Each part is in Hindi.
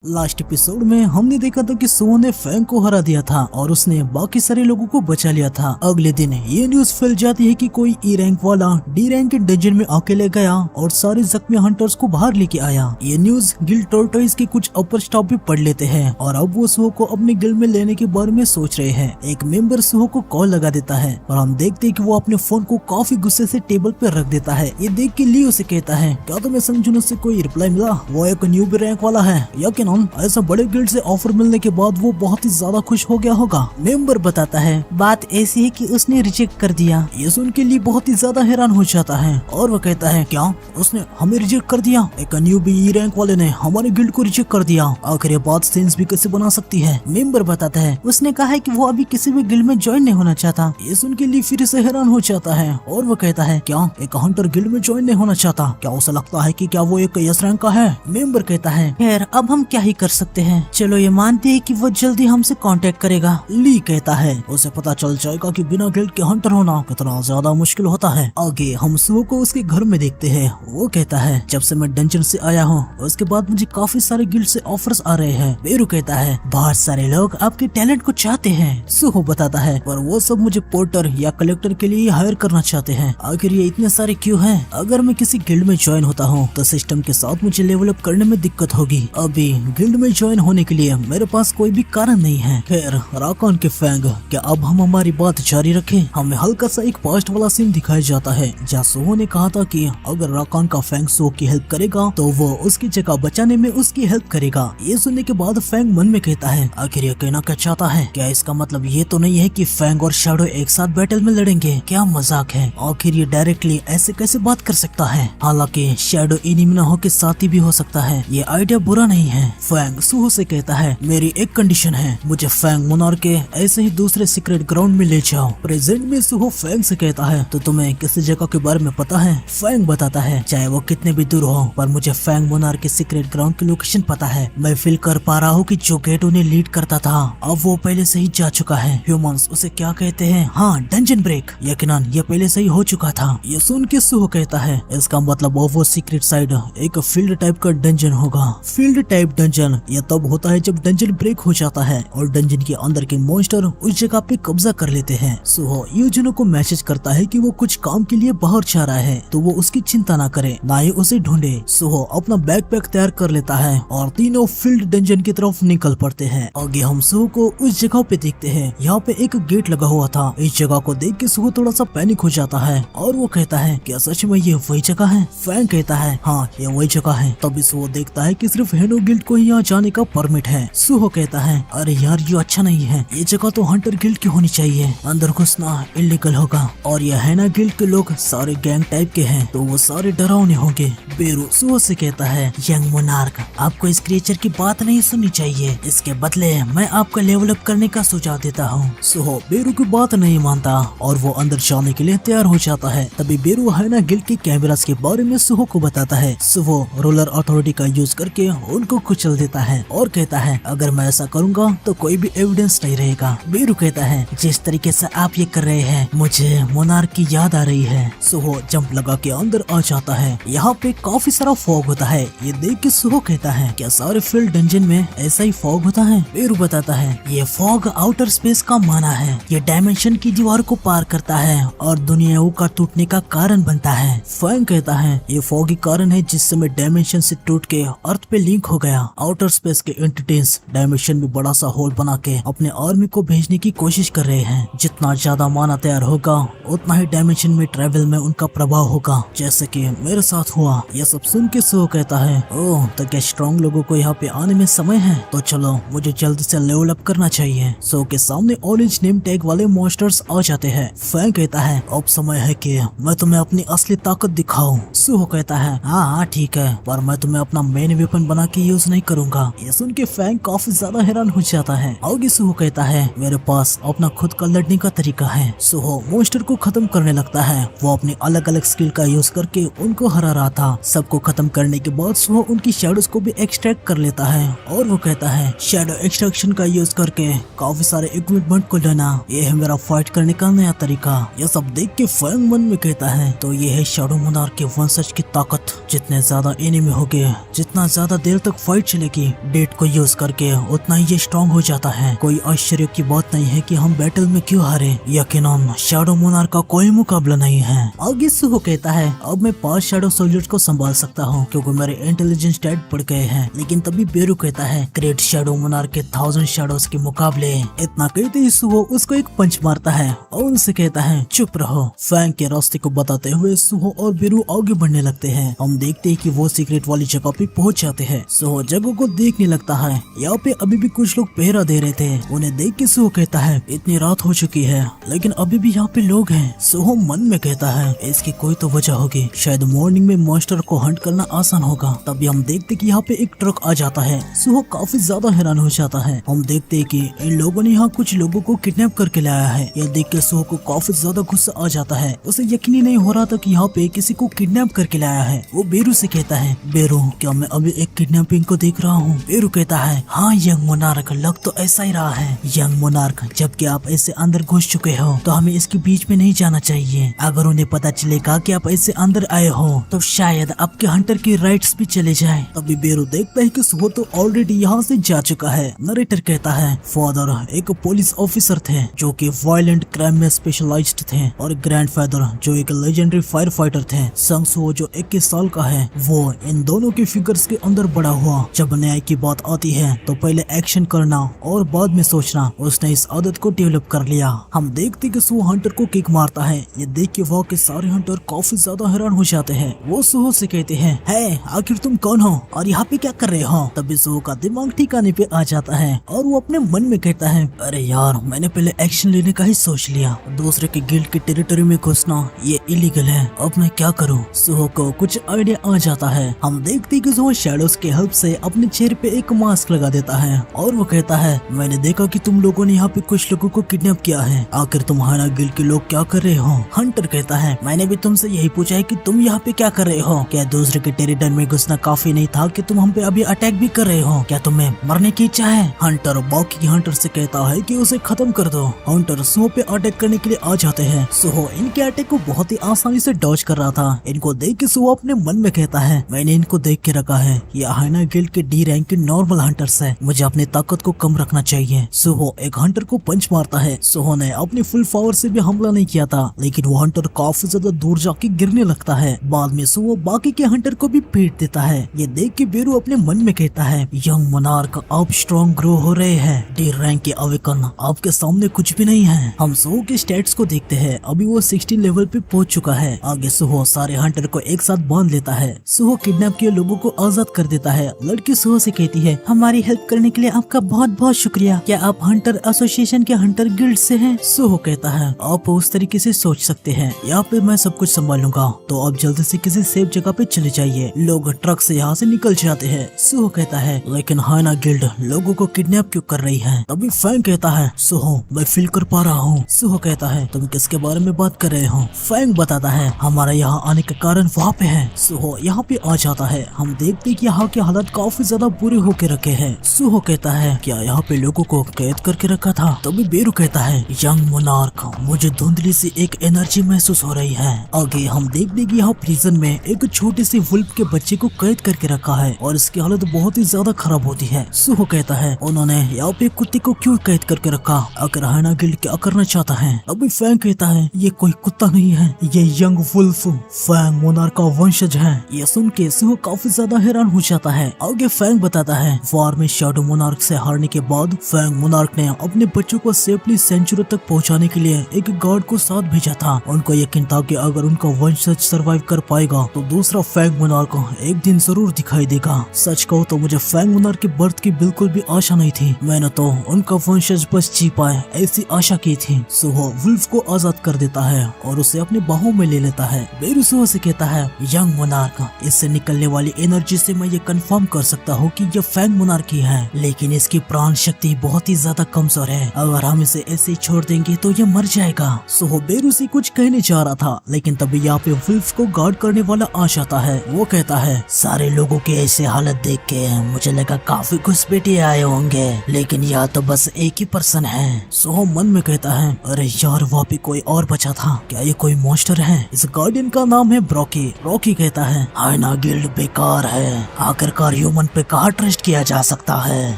लास्ट एपिसोड में हमने देखा था कि सुहो ने फैंग को हरा दिया था और उसने बाकी सारे लोगों को बचा लिया था। अगले दिन ये न्यूज फैल जाती है कि कोई ई रैंक वाला डी रैंक के डंजन में अकेले गया और सारे जख्मी हंटर्स को बाहर लेके आया। ये न्यूज गिल्ड टॉर्टोइज के कुछ अपर स्टाफ भी पढ़ लेते हैं और अब वो सुहो को अपने गिल्ड में लेने के बारे में सोच रहे हैं। एक मेंबर सुहो को कॉल लगा देता है और हम देखते हैं कि वो अपने फोन को काफी गुस्से से टेबल पर रख देता है। ये देख के लियो से कहता है, क्या तुम्हें समझून से कोई रिप्लाई मिला? वो एक न्यू रैंक वाला है। यकीनन ऐसा बड़े गिल्ड से ऑफर मिलने के बाद वो बहुत ही ज्यादा खुश हो गया होगा। मेंबर बताता है, बात ऐसी है कि उसने रिजेक्ट कर दिया। ये सुन के लिए बहुत ही ज्यादा हैरान हो जाता है और वो कहता है, क्या उसने हमें रिजेक्ट कर दिया? एक न्यू बी रैंक वाले ने हमारे गिल्ड को रिजेक्ट कर दिया। आखिर ये बात सेंस भी कैसे बना सकती है? मेंबर बताता है, उसने कहा है कि वो अभी किसी भी गिल्ड में ज्वाइन नहीं होना चाहता। ये सुन के लिए फिर से हैरान हो जाता है और वो कहता है, क्या एक हंटर गिल्ड में ज्वाइन नहीं होना चाहता? क्या उसे लगता है कि क्या वो एक यस रैंक का है? मेंबर कहता है, खैर अब हम क्या ही कर सकते हैं, चलो ये मानते हैं कि वो जल्दी हमसे कांटेक्ट करेगा। ली कहता है, उसे पता चल जाएगा कि बिना गिल्ड के हंटर होना कितना ज्यादा मुश्किल होता है। आगे हम सुहो को उसके घर में देखते हैं। वो कहता है, जब से मैं डंजन से आया हूँ उसके बाद मुझे काफी सारे गिल्ड से ऑफर्स आ रहे हैं। बेरू कहता है, बहुत सारे लोग आपके टैलेंट को चाहते हैं। सुहो बताता है, पर वो सब मुझे पोर्टर या कलेक्टर के लिए हायर करना चाहते हैं। आखिर ये इतने सारे क्यों हैं? अगर मैं किसी गिल्ड में ज्वाइन होता हूँ तो सिस्टम के साथ मुझे लेवल अप करने में दिक्कत होगी। अभी गिल्ड में ज्वाइन होने के लिए मेरे पास कोई भी कारण नहीं है। खैर राकान के फैंग, क्या अब हम हमारी बात जारी रखें? हमें हल्का सा एक पास्ट वाला सीन दिखाया जाता है जहाँ सुहो ने कहा था कि अगर राकान का फैंग सुहो की हेल्प करेगा तो वो उसकी जगह बचाने में उसकी हेल्प करेगा। ये सुनने के बाद फैंग मन में कहता है, आखिर ये कहना क्या चाहता है? क्या इसका मतलब ये तो नहीं है कि फैंग और शैडो एक साथ बैटल में लड़ेंगे? क्या मजाक है? आखिर ये डायरेक्टली ऐसे कैसे बात कर सकता है? हालांकि शैडो एनिमी ना हो के साथी भी हो सकता है। ये आइडिया बुरा नहीं है। फैंग सुहो से कहता है, मेरी एक कंडीशन है, मुझे फैंग मोनार्क के ऐसे ही दूसरे सीक्रेट ग्राउंड में ले जाओ। प्रेजेंट में सुहो फैंग से कहता है, तो तुम्हें किसी जगह के बारे में पता है? फैंग बताता है, चाहे वो कितने भी दूर हो पर मुझे फैंग मोनार्क के सीक्रेट ग्राउंड की लोकेशन पता है। मैं फील कर पा रहा हूँ कि जो गेट उन्हें लीड करता था अब वो पहले से ही जा चुका है। ह्यूमंस उसे क्या कहते हैं? हाँ, डंजन ब्रेक। यकीनन ये पहले से ही हो चुका था। ये सुन के सुहो कहता है, इसका मतलब वो सीक्रेट साइड एक फील्ड टाइप का डंजन होगा। फील्ड टाइप डंजन ये तब होता है जब डंजन ब्रेक हो जाता है और डंजन के अंदर के मॉन्स्टर उस जगह पे कब्जा कर लेते हैं। सुहो यूजुनो को मैसेज करता है कि वो कुछ काम के लिए बाहर जा रहा है तो वो उसकी चिंता ना करे, ना ही उसे ढूंढे। सुहो अपना बैकपैक तैयार कर लेता है और तीनों फील्ड डंजन की तरफ निकल पड़ते हैं। आगे हम सुहो को उस जगह पे देखते हैं, यहाँ पे एक गेट लगा हुआ था। इस जगह को देख के सुहो थोड़ा सा पैनिक हो जाता है और वो कहता है, क्या सच में ये वही जगह है? फैंग कहता है, हाँ ये वही जगह है। तभी सुहो देखता है कि सिर्फ हेनो गिल्ड को यहाँ जाने का परमिट है। सुहो कहता है, अरे यार ये अच्छा नहीं है, ये जगह तो हंटर गिल्ड की होनी चाहिए, अंदर घुसना इलीगल होगा। और ये हैना गिल्ड के लोग सारे गैंग टाइप के हैं तो वो सारे डरावने होंगे। बेरू सुहो से कहता है, यंग मोनार्क आपको इस क्रिएचर की बात नहीं सुननी चाहिए, इसके बदले मैं आपको लेवल अप करने का सुझाव देता हूँ। सुहो बेरू की बात नहीं मानता और वो अंदर जाने के लिए तैयार हो जाता है। तभी बेरू हैना गिल्ड के कैमरास के बारे में सुहो को बताता है। सुहो रोलर अथॉरिटी का यूज करके उनको कुचल देता है और कहता है, अगर मैं ऐसा करूंगा तो कोई भी एविडेंस नहीं रहेगा। बेरू कहता है, जिस तरीके से आप ये कर रहे हैं मुझे मोनार्क की याद आ रही है। सुहो जंप लगा के अंदर आ जाता है। यहाँ पे काफी सारा फॉग होता है। ये देख के सुहो कहता है, क्या सारे फील्ड डंजन में ऐसा ही फॉग होता है? बेरू बताता है, ये फॉग आउटर स्पेस का माना है, ये डायमेंशन की दीवार को पार करता है और दुनियाओं का टूटने का कारण बनता है। फैंग कहता है, ये फॉग ही कारण है जिस समय डायमेंशन से टूट के अर्थ पे लिंक हो गया। आउटर स्पेस के एंटिटीज डायमेंशन में बड़ा सा होल बना के अपने आर्मी को भेजने की कोशिश कर रहे हैं। जितना ज्यादा माना तैयार होगा उतना ही डायमेंशन में ट्रेवल में उनका प्रभाव होगा, जैसे कि मेरे साथ हुआ। यह सब सुन के सुहो कहता है, ओह तो क्या स्ट्रॉन्ग लोगों को यहाँ पे आने में समय है? तो चलो मुझे जल्दी से लेवल अप करना चाहिए। सुहो के सामने ऑरेंज नेम टैग वाले मॉन्स्टर्स आ जाते हैं। फैंग कहता है, अब समय है कि मैं तुम्हें अपनी असली ताकत दिखाऊं। सुहो कहता है, हाँ ठीक है, पर मैं तुम्हें अपना मेन वेपन बना के यूज नहीं करूंगा। ये सुन के फैंग काफी ज्यादा हैरान हो जाता है। आगे सुहो कहता है, मेरे पास अपना खुद का लड़ने का तरीका है। सुहो मॉन्स्टर को खत्म करने लगता है। वो अपनी अलग अलग स्किल का यूज करके उनको हरा रहा था। सबको खत्म करने के बाद सुहो उनकी शैडोज को भी एक्सट्रैक्ट कर लेता है और वो कहता है, शैडो एक्सट्रैक्शन का यूज करके काफी सारे इक्विपमेंट को लेना, ये है मेरा फाइट करने का नया तरीका। ये सब देख के फैंग मन में कहता है, तो ये है शैडो मोनार्क के वंशज की ताकत। जितने ज्यादा एनिमी होंगे जितना ज्यादा देर तक फाइट चले कि डेट को यूज करके उतना ही ये स्ट्रॉन्ग हो जाता है। कोई आश्चर्य की बात नहीं है कि हम बैटल में क्यों हारे। यकीनन शैडो मोनार्क का कोई मुकाबला नहीं है। आगे सुहो कहता है अब मैं 5 शैडो सोल्जर्स को संभाल सकता हूँ क्योंकि मेरे इंटेलिजेंस स्टैट बढ़ गए हैं। लेकिन तभी बेरू कहता है ग्रेट शैडो मोनार्क के 1000 शैडोज के मुकाबले। इतना कहते ही सुहो उसको एक पंच मारता है और उनसे कहता है चुप रहो। फैंग के रास्ते को बताते हुए सुहो और बेरू आगे बढ़ने लगते हैं। हम देखते हैं कि वो सीक्रेट वाली जगह पे पहुंच जाते हैं। सुहो जगह को देखने लगता है। यहाँ पे अभी भी कुछ लोग पहरा दे रहे थे। उन्हें देख के सुहो कहता है इतनी रात हो चुकी है लेकिन अभी भी यहाँ पे लोग हैं। सुहो मन में कहता है इसकी कोई तो वजह होगी, शायद मॉर्निंग में मॉन्स्टर को हंट करना आसान होगा। तभी हम देखते कि यहाँ पे एक ट्रक आ जाता है। सुहो काफी ज्यादा हैरान हो जाता है। हम देखते हैं कि इन लोगों ने यहाँ कुछ लोगों को किडनैप करके लाया है। यह देख के सुहो को काफी ज्यादा गुस्सा आ जाता है। उसे यकीन ही नहीं हो रहा था कि यहाँ पे किसी को किडनैप करके लाया है। वो बेरू से कहता है बेरू क्या मैं अभी एक किडनैपिंग को देख रहा हूँ? बेरू कहता है हाँ यंग मोनार्क, लग तो ऐसा ही रहा है। यंग मोनार्क जबकि आप ऐसे अंदर घुस चुके हो तो हमें इसके बीच में नहीं जाना चाहिए। अगर उन्हें पता चलेगा कि आप ऐसे अंदर आए हो तो शायद आपके हंटर की राइट्स भी चले जाए। तभी बेरू देखता है कि वो तो ऑलरेडी यहाँ से जा चुका है। नरेटर कहता है फादर एक पुलिस ऑफिसर थे जो कि वायलेंट क्राइम में स्पेशलाइज्ड थे और ग्रैंडफादर जो एक लेजेंडरी फायर फाइटर थे। संग सुहो जो 21 साल का है वो इन दोनों के फिगर्स के अंदर बड़ा हुआ। जब न्याय की बात आती है तो पहले एक्शन करना और बाद में सोचना, उसने इस आदत को डेवलप कर लिया। हम देखते कि सुहो हंटर को किक मारता है। ये देख के वहाँ के सारे हंटर काफी ज्यादा हैरान हो जाते हैं। वो सुहो से कहते हैं है आखिर तुम कौन हो और यहाँ पे क्या कर रहे हो? तभी सुहो का दिमाग ठिकाने पे आ जाता है और वो अपने मन में कहता है अरे यार मैंने पहले एक्शन लेने का ही सोच लिया, दूसरे के गिल्ड की टेरिटरी में घुसना ये इलीगल है, अब मैं क्या करूँ? सुहो को कुछ आइडिया आ जाता है। हम देखते कि सुहो शैडोज के हेल्प से अपने चेहरे पे एक मास्क लगा देता है और वो कहता है मैंने देखा कि तुम लोगों ने यहाँ पे कुछ लोगों को किडनैप किया है, आखिर तुम्हारा गिल्ड के लोग क्या कर रहे हो? हंटर कहता है मैंने भी तुमसे यही पूछा है कि तुम यहाँ पे क्या कर रहे हो? क्या दूसरे के टेरिटरी में घुसना काफी नहीं था कि तुम हम पे अभी अटैक भी कर रहे हो? क्या तुम्हें मरने की इच्छा है? हंटर बाकी हंटर से कहता है कि उसे खत्म कर दो। हंटर सुहो पे अटैक करने के लिए आ जाते हैं। सुहो इनके अटैक को बहुत ही आसानी से डॉज कर रहा था। इनको देख के सुहो अपने मन में कहता है मैंने इनको देख के रखा है, ये हाइना गिल्ड के डी रैंक के नॉर्मल हंटर्स है, मुझे अपनी ताकत को कम रखना चाहिए। सुहो एक हंटर को पंच मारता है। सुहो ने अपनी फुल पावर से भी हमला नहीं किया था लेकिन वो हंटर काफी ज्यादा दूर जाके गिरने लगता है। बाद में सुहो बाकी के हंटर को भी पीट देता है। ये देख के बेरू अपने मन में कहता है यंग मोनार्क आप स्ट्रॉन्ग ग्रो हो रहे हैं, डी रैंक के अवेकन आपके सामने कुछ भी नहीं है। हम सुहो के स्टैट्स को देखते हैं, अभी वो 16 लेवल पे पहुंच चुका है। आगे सुहो सारे हंटर को एक साथ बांध लेता है। सुहो किडनैप किए लोगों को आजाद कर देता है। लड़की सुहो से कहती है हमारी हेल्प करने के लिए आपका बहुत बहुत शुक्रिया, क्या आप हंटर एसोसिएशन के हंटर गिल्ड से हैं? सुहो कहता है आप उस तरीके से सोच सकते हैं, यहाँ पे मैं सब कुछ संभालूंगा, तो आप जल्दी से किसी सेफ जगह पे चले जाइए। लोग ट्रक से यहाँ से निकल जाते हैं। सुहो कहता है लेकिन हाइना गिल्ड लोगों को किडनैप क्यों कर रही है? तभी फैंग कहता है सुहो मैं फील कर पा रहा हूँ। सुहो कहता है तुम किसके बारे में बात कर रहे हो? फैंग बताता है हमारा यहाँ आने का कारण वहाँ पे है। सुहो यहाँ पे आ जाता है। हम देखते कि यहाँ के हालात काफी ज्यादा बुरे होके रखे हैं। सुहो कहता है क्या यहाँ पे लोगों को कैद करके रखा था? तभी बेरू कहता है यंग मोनार्क मुझे धुंधली सी एक एनर्जी महसूस हो रही है। आगे हम देखते कि यहाँ प्रिजन में एक छोटे से वुल्फ के बच्चे को कैद करके रखा है और इसकी हालत बहुत ही ज्यादा खराब होती है। सुहो कहता है उन्होंने यहाँ पे कुत्ते को क्यों कैद करके रखा? अगर हाइना गिल्ड क्या करना चाहता है? अभी फैंग कहता है ये कोई कुत्ता नहीं है, ये यंग वुल्फ फैंग मोनार्क का वंशज है। ये सुन के सुहो काफी ज्यादा हैरान हो जाता है। आगे फैंग बताता है वार में शैडो मोनार्क से हारने के बाद फैंग मोनार्क ने अपने बच्चों को सेफली सेंचुरी तक पहुंचाने के लिए एक गार्ड को साथ भेजा था। उनको यकीन था कि अगर उनका वंशज सरवाइव कर पाएगा तो दूसरा फैंग मोनार्क एक दिन जरूर दिखाई देगा। सच कहो तो मुझे फैंग मोनार्क के बर्थ की बिल्कुल भी आशा नहीं थी, मैंने तो उनका वंशज बस जी पाए ऐसी आशा की थी। सुहो वुल्फ को आजाद कर देता है और उसे अपने बाहों में ले लेता है। बेरू सुहो से कहता है यंग मोनार्क इससे निकलने वाली एनर्जी से मैं ये कंफर्म कर सकता हूँ कि ये फैंग मोनार्क ही है, लेकिन इसकी प्राण शक्ति बहुत ही ज्यादा कमजोर है, अगर हम इसे ऐसे ही छोड़ देंगे तो ये मर जाएगा। सुहो बेरू से कुछ कहने जा रहा था लेकिन तभी यहाँ पे वुल्फ को गार्ड करने वाला आ जाता है। वो कहता है सारे लोगों की ऐसी हालत देख के मुझे लगा काफी घुसपैठिए आए होंगे, लेकिन यहाँ तो बस एक ही पर्सन है। सुहो मन में कहता है अरे यार वहाँ पे कोई और बचा था, क्या ये कोई मॉन्स्टर है? इस गार्डियन का नाम है ब्रॉकी। रॉकी कहता है हाइना गिल्ड बेकार है, आखिरकार ह्यूमन ह्यूमन पे कहाँ ट्रस्ट किया जा सकता है।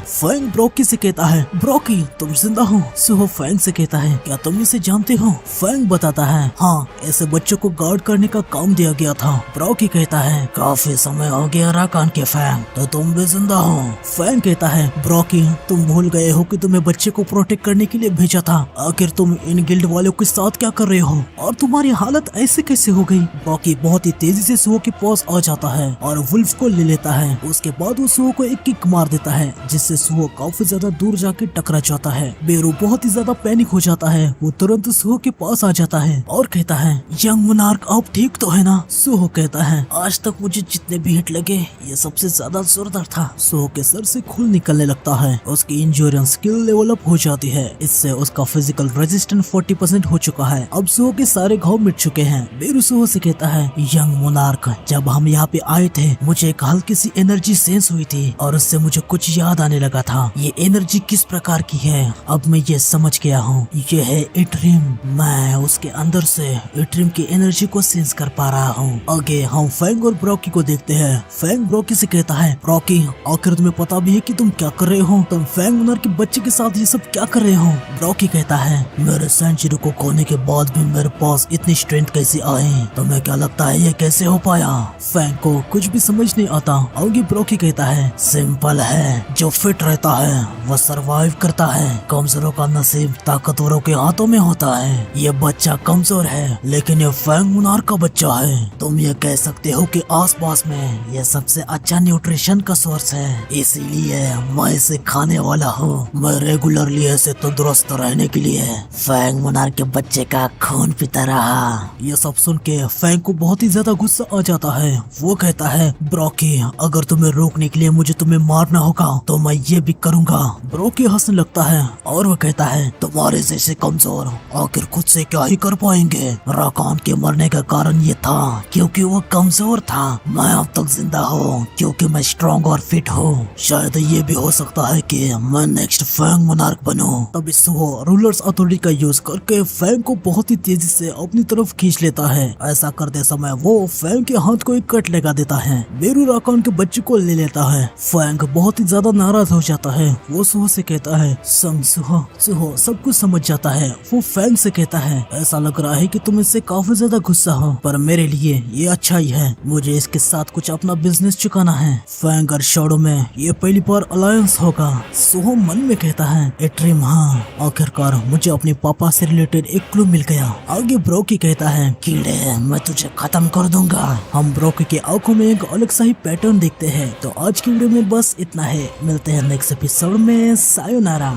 फैंग ब्रोकी से कहता है, ब्रोकी तुम जिंदा हो। सुहो फैंग से कहता है, क्या तुम इसे जानते हो? फैंग बताता है, हाँ ऐसे बच्चों को गार्ड करने का काम दिया गया था। ब्रोकी कहता है, काफी समय हो गया राकान के फैंग, तो तुम भी जिंदा हो। फैंग कहता है, ब्रोकी तुम भूल गए हो कि तुम्हें बच्चे को प्रोटेक्ट करने के लिए भेजा था। आखिर तुम इन गिल्ड वालों के साथ क्या कर रहे हो और तुम्हारी हालत ऐसे कैसे हो गई? ब्रोकी बहुत ही तेजी से सुहो के पास आ जाता है और वुल्फ को ले लेता है। उसके बाद वो सुहो को एक किक मार देता है, जिससे सुहो काफी ज्यादा दूर जाके टकरा जाता है। बेरू बहुत ही ज्यादा पैनिक हो जाता है। वो तुरंत सुहो के पास आ जाता है और कहता है, यंग मोनार्क आप ठीक तो है ना? सुहो कहता है, आज तक मुझे जितने भी हिट लगे ये सबसे ज्यादा जोरदार था। सुहो के सर से खून निकलने लगता है। उसकी इंश्योरेंस स्किल लेवल अप हो जाती है। इससे उसका फिजिकल रेजिस्टेंस 40% हो चुका है। अब सुहो के सारे घाव मिट चुके हैं। बेरू सुहो से कहता है, यंग मोनार्क जब हम यहाँ पे आए थे मुझे एक हल्की सी एनर्जी सेंस हुई थी और उससे मुझे कुछ याद आने लगा था। ये एनर्जी किस प्रकार की है अब मैं ये समझ गया हूँ। ये है इट्रिम। मैं उसके अंदर से इट्रिम की एनर्जी को सेंस कर पा रहा हूँ। आगे हम फैंग और ब्रोकी को देखते हैं। फैंग ब्रोकी से कहता है, ब्रोकी आखिर तुम्हें पता भी है कि तुम क्या कर रहे हो? तुम फैंग मुनर के बच्चे के साथ ये सब क्या कर रहे हो? ब्रोकी कहता है, मेरे सेंचुरी को खोने के बाद भी मेरे पास इतनी स्ट्रेंथ कैसे आई? तुम्हें क्या लगता है ये कैसे हो पाया? फैंग को कुछ भी समझ नहीं आता। आगे ब्रोकी कहता है, सिंपल है, जो फिट रहता है वो सरवाइव करता है। कमजोरों का नसीब ताकतवरों के हाथों में होता है। ये बच्चा कमजोर है लेकिन ये फैंग मुनार का बच्चा है। तुम ये कह सकते हो कि आसपास में ये सबसे अच्छा न्यूट्रिशन का सोर्स है, इसीलिए मैं इसे खाने वाला हूँ। मैं रेगुलरली ऐसे तंदुरुस्त रहने के लिए फैंग मुनार के बच्चे का खून पीता रहा। ये सब सुन के फैंग को बहुत ही ज्यादा गुस्सा आ जाता है। वो कहता है, ब्रोकी अगर तुम्हें रोकने के लिए मुझे तुम्हें मारना होगा तो मैं ये भी करूँगा। ब्रोकी हंसने लगता है और वो कहता है, तुम्हारे जैसे कमजोर आखिर खुद से क्या ही कर पाएंगे? राकान के मरने का कारण ये था क्योंकि वो कमजोर था। मैं अब तक जिंदा हूँ क्योंकि मैं स्ट्रॉन्ग और फिट हूँ। शायद ये भी हो सकता है कि मैं नेक्स्ट फैंग मोनार्क बनूं। तभी सुहो रूलर्स अथॉरिटी का यूज करके फैंग को बहुत ही तेजी से अपनी तरफ खींच लेता है। ऐसा करते समय वो फैंग के हाथ को एक कट लगा देता है। बेरू राकान के बच्चे को ले लेता है। फैंग बहुत ही ज्यादा नाराज हो जाता है। वो सुहो से कहता है, संग सुहो। सुहो सब कुछ समझ जाता है। वो फैंग से कहता है, ऐसा लग रहा है कि तुम इससे काफी ज्यादा गुस्सा हो, पर मेरे लिए ये अच्छा ही है। मुझे इसके साथ कुछ अपना बिजनेस चुकाना है। फैंग और शैडो में ये पहली बार अलायंस होगा। सुहो मन में कहता है, इट्रिम हाँ आखिरकार मुझे अपने पापा से रिलेटेड एक क्लू मिल गया। आगे ब्रोकी कहता है, कीड़े मैं तुझे खत्म कर दूंगा। हम ब्रोकी के आंखों में एक अलग सा ही पैटर्न देखते हैं। तो आज की वीडियो में बस इतना है। मिलते हैं नेक्स्ट एपिसोड में। सायोनारा।